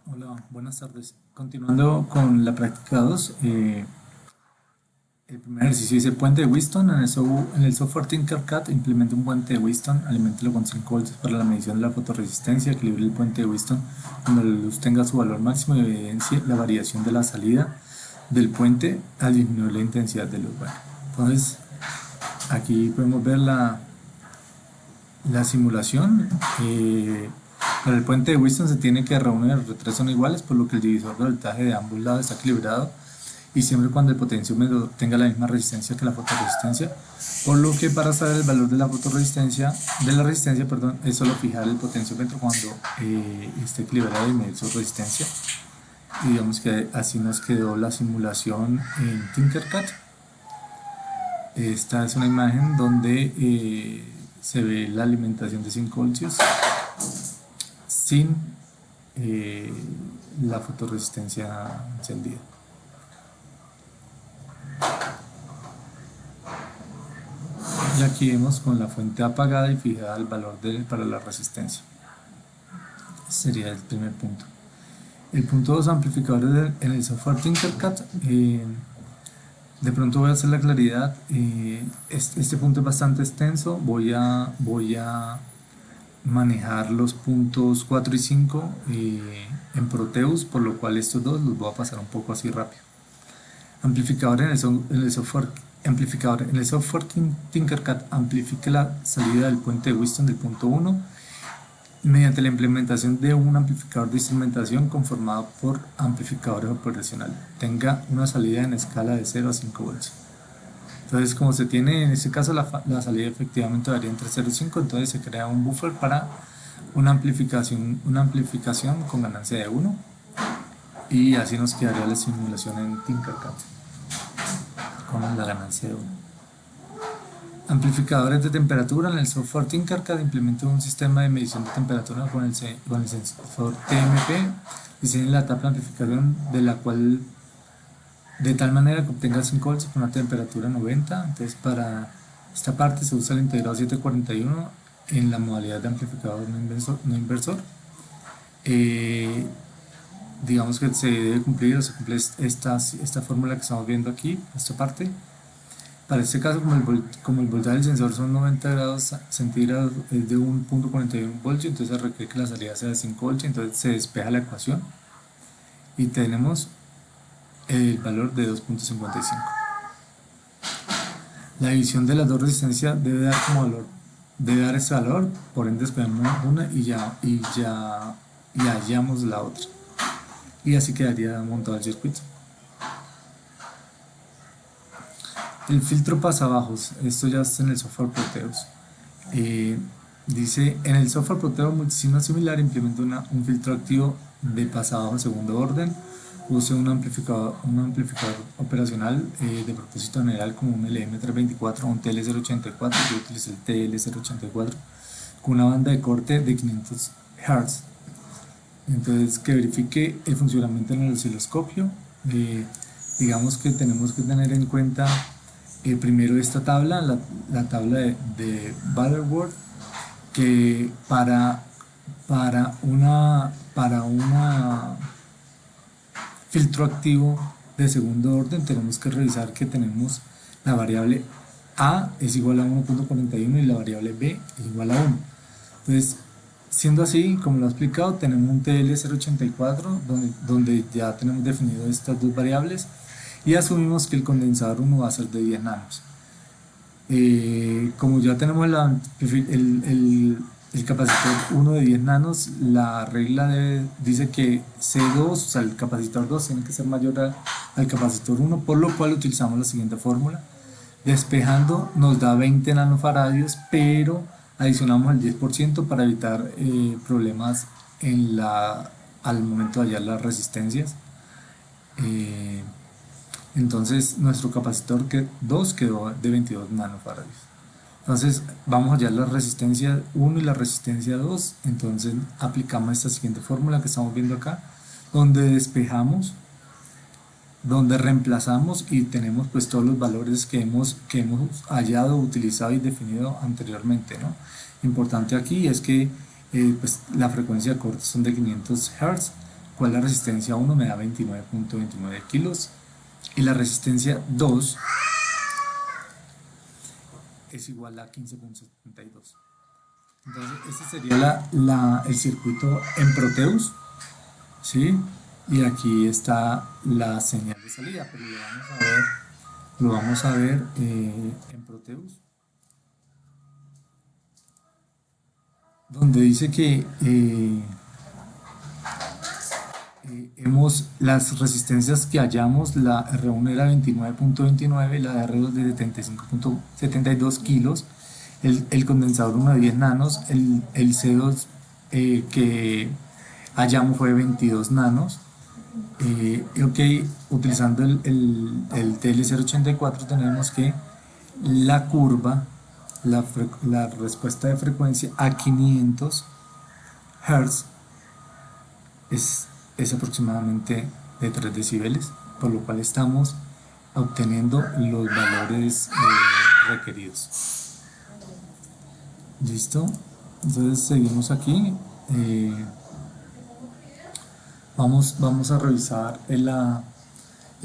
Hola, buenas tardes. Continuando con la práctica 2, el primer ejercicio dice puente de Wheatstone. En el software Tinkercad implementa un puente de Wheatstone, aliméntelo con 5 voltios para la medición de la fotorresistencia, equilibre el puente de Wheatstone cuando la luz tenga su valor máximo y evidencie la variación de la salida del puente al disminuir la intensidad de luz. Bueno, entonces aquí podemos ver la simulación. Para el puente de Wheatstone se tiene que reunir los tres son iguales, por lo que el divisor de voltaje de ambos lados está equilibrado y siempre cuando el potenciómetro tenga la misma resistencia que la fotorresistencia, por lo que para saber el valor de la resistencia, es solo fijar el potenciómetro cuando esté equilibrado y medir su resistencia. Y digamos que así nos quedó la simulación en Tinkercad. Esta es una imagen donde se ve la alimentación de 5 voltios sin la fotorresistencia encendida. Y aquí vemos con la fuente apagada y fijada el valor para la resistencia. Ese sería el primer punto. El punto 2, amplificadores en el software Tinkercad. De pronto voy a hacer la claridad. Este punto es bastante extenso. Voy a manejar los puntos 4 y 5 en Proteus, por lo cual estos dos los voy a pasar un poco así rápido. Amplificador en el software Tinkercad amplifica la salida del puente de Wheatstone del punto 1 mediante la implementación de un amplificador de instrumentación conformado por amplificadores operacionales. Tenga una salida en escala de 0 a 5 voltios. Entonces, como se tiene en este caso la salida efectivamente varía entre 0 y 5, entonces se crea un buffer para una amplificación con ganancia de 1 y así nos quedaría la simulación en Tinkercad con la ganancia de 1. Amplificadores de temperatura. En el software Tinkercad implementa un sistema de medición de temperatura con el sensor TMP. Diseña la etapa de amplificación de tal manera que obtenga 5 voltios con una temperatura 90. Entonces para esta parte se usa el integrado 741 en la modalidad de amplificador no inversor. Digamos que se debe cumplir, se cumple esta fórmula que estamos viendo aquí, esta parte. Para este caso, como el voltaje del sensor son 90 grados centígrados, es de 1.41 voltios, entonces se requiere que la salida sea de 5 voltios, entonces se despeja la ecuación y tenemos el valor de 2.55. La división de las dos resistencias debe dar ese valor, por ende despejamos una y hallamos la otra. Y así quedaría montado el circuito. El filtro pasabajos, esto ya está en el software Proteus. Dice, en el software Proteus multisigno similar implementa un filtro activo de pasabajo segundo orden. Use un amplificador operacional de propósito general como un LM324 o un TL084. Yo utilicé el TL084 con una banda de corte de 500 Hz. Entonces, que verifique el funcionamiento en el osciloscopio. Digamos que tenemos que tener en cuenta primero esta tabla, la tabla de Butterworth, que para una filtro activo de segundo orden tenemos que revisar que tenemos la variable A es igual a 1.41 y la variable B es igual a 1. Entonces, siendo así, como lo he explicado, tenemos un TL084 donde ya tenemos definido estas dos variables y asumimos que el condensador 1 va a ser de 10 nanos. Como ya tenemos el capacitor 1 de 10 nanos, la regla dice que C2, o sea, el capacitor 2 tiene que ser mayor al capacitor 1, por lo cual utilizamos la siguiente fórmula. Despejando nos da 20 nanofaradios, pero adicionamos el 10% para evitar problemas al momento de hallar las resistencias. Entonces nuestro capacitor 2 quedó de 22 nanofaradios. Entonces vamos a hallar la resistencia 1 y la resistencia 2. Entonces aplicamos esta siguiente fórmula que estamos viendo acá, donde despejamos, donde reemplazamos y tenemos pues todos los valores que hemos hallado, utilizado y definido anteriormente, ¿no? Importante aquí es que pues la frecuencia de corte son de 500 Hz, cual la resistencia 1 me da 29.29 kilos y la resistencia 2 es igual a 15.72. Entonces este sería el circuito en Proteus, ¿sí? Y aquí está la señal de salida, pero lo vamos a ver en Proteus, donde dice que las resistencias que hallamos, la R1 era 29.29, la R2 de 75.72 kilos, el condensador 1 de 10 nanos, el C2 que hallamos fue 22 nanos. Ok, utilizando el TL084 tenemos que la curva, la respuesta de frecuencia a 500 Hz es aproximadamente de 3 decibeles, por lo cual estamos obteniendo los valores requeridos. ¿Listo? Entonces seguimos aquí. Vamos a revisar el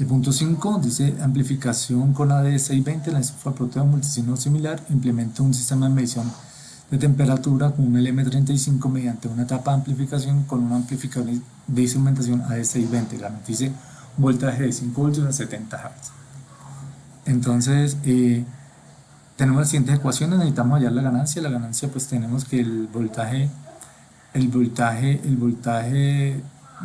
punto 5. Dice amplificación con AD620 en el software Proteus multisigno similar. Implementa un sistema de medición de temperatura con un LM35 mediante una etapa de amplificación con un amplificador de instrumentación AD620. Garantice un voltaje de 5 voltios a 70 Hz. Entonces, tenemos las siguientes ecuaciones. Necesitamos hallar la ganancia. La ganancia, pues tenemos que el voltaje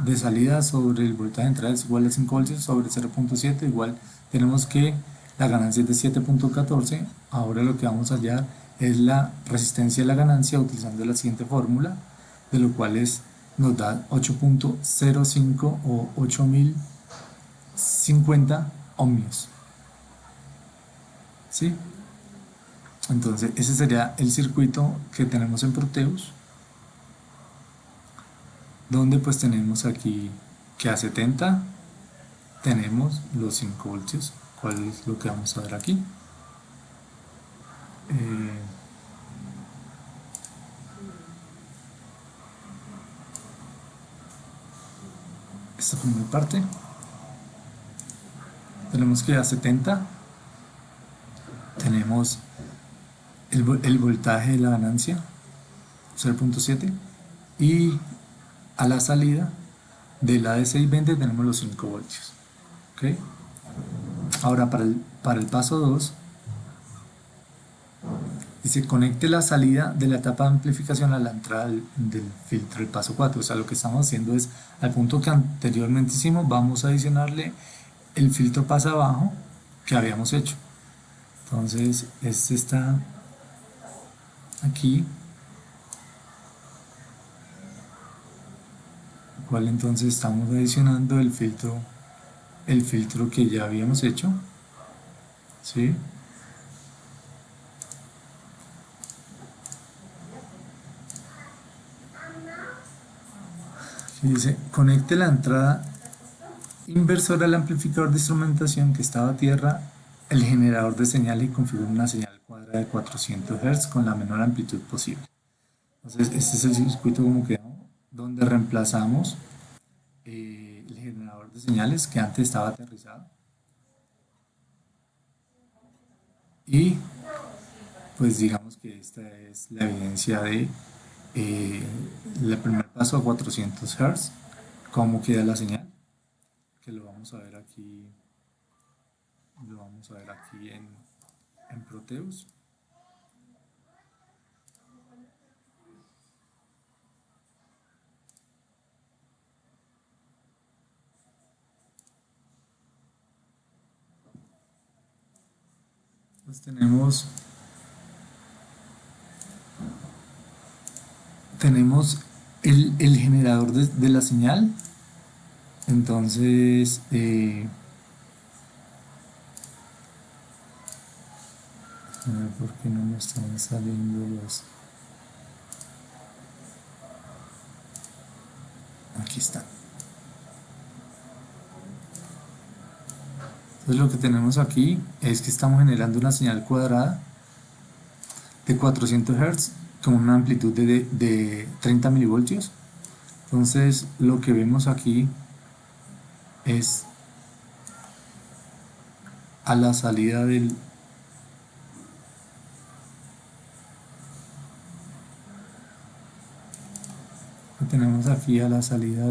de salida sobre el voltaje de entrada es igual a 5 voltios sobre 0.7, igual tenemos que la ganancia es de 7.14. Ahora lo que vamos a hallar es la resistencia de la ganancia utilizando la siguiente fórmula, de lo cual nos da 8.05 o 8050 ohmios. ¿Sí? Entonces ese sería el circuito que tenemos en Proteus, donde pues tenemos aquí que a 70 tenemos los 5 voltios. ¿Cuál es lo que vamos a ver aquí? Esta primera parte tenemos que a 70 tenemos el voltaje de la ganancia 0.7 y a la salida de la AD620 tenemos los 5 voltios. ¿Okay? Ahora para el paso 2 dice conecte la salida de la etapa de amplificación a la entrada del filtro del paso 4. O sea, lo que estamos haciendo es al punto que anteriormente hicimos, vamos a adicionarle el filtro pasa abajo que habíamos hecho. Entonces este está aquí, cual entonces estamos adicionando el filtro que ya habíamos hecho, ¿sí? Aquí dice conecte la entrada inversora al amplificador de instrumentación que estaba a tierra, el generador de señal y configura una señal cuadrada de 400 Hz con la menor amplitud posible. Entonces este es el circuito como quedó, donde reemplazamos el generador de señales que antes estaba aterrizado y pues digamos que esta es la evidencia de el primer paso a 400 Hz, cómo queda la señal, que lo vamos a ver aquí en Proteus. Pues tenemos el generador de la señal. Entonces a ver por qué no me están saliendo los... Aquí está. Entonces lo que tenemos aquí es que estamos generando una señal cuadrada de 400 Hz con una amplitud de 30 milivoltios Entonces lo que vemos aquí es a la salida del tenemos aquí a la salida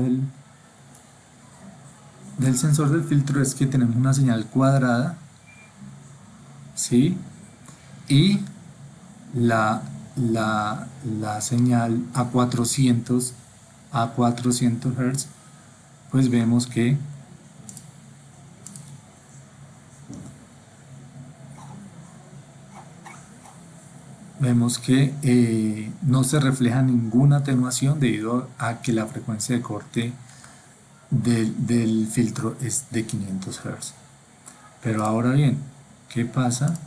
del sensor del filtro es que tenemos una señal cuadrada, ¿sí? Y la, la señal a 400 Hz, pues vemos que no se refleja ninguna atenuación debido a que la frecuencia de corte del filtro es de 500 Hz. Pero ahora bien, ¿qué pasa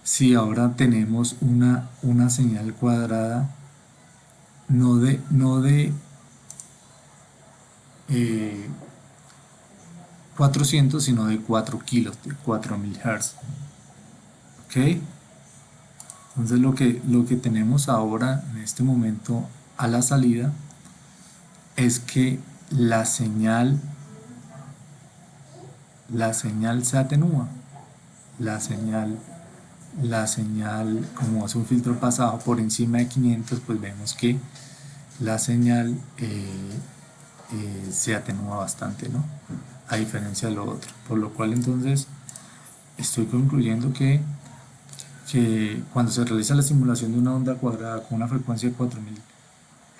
si ahora tenemos una señal cuadrada no de 400, sino de 4 kilos, de 4000 Hz? ¿Ok? Entonces lo que tenemos ahora en este momento a la salida es que la señal se atenúa, la señal, como es un filtro pasado por encima de 500, pues vemos que la señal se atenúa bastante, ¿no? A diferencia de lo otro, por lo cual entonces estoy concluyendo que cuando se realiza la simulación de una onda cuadrada con una frecuencia de 4000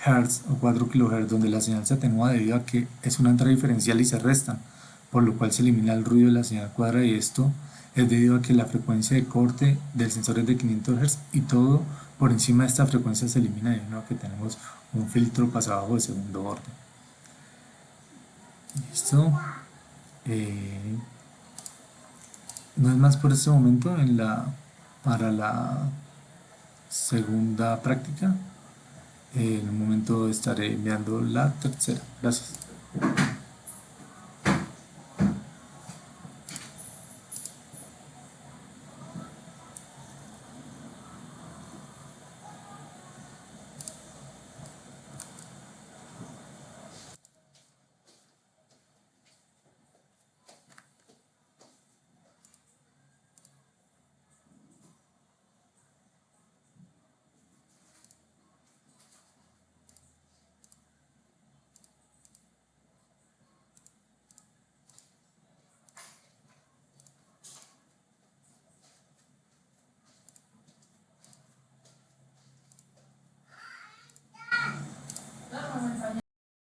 Hz o 4 kHz, donde la señal se atenúa debido a que es una entrada diferencial y se restan, por lo cual se elimina el ruido de la señal cuadrada, y esto es debido a que la frecuencia de corte del sensor es de 500 Hz y todo por encima de esta frecuencia se elimina debido a que tenemos un filtro pasado de segundo orden. Listo. No es más por este momento para la segunda práctica. En un momento estaré enviando la tercera. Gracias.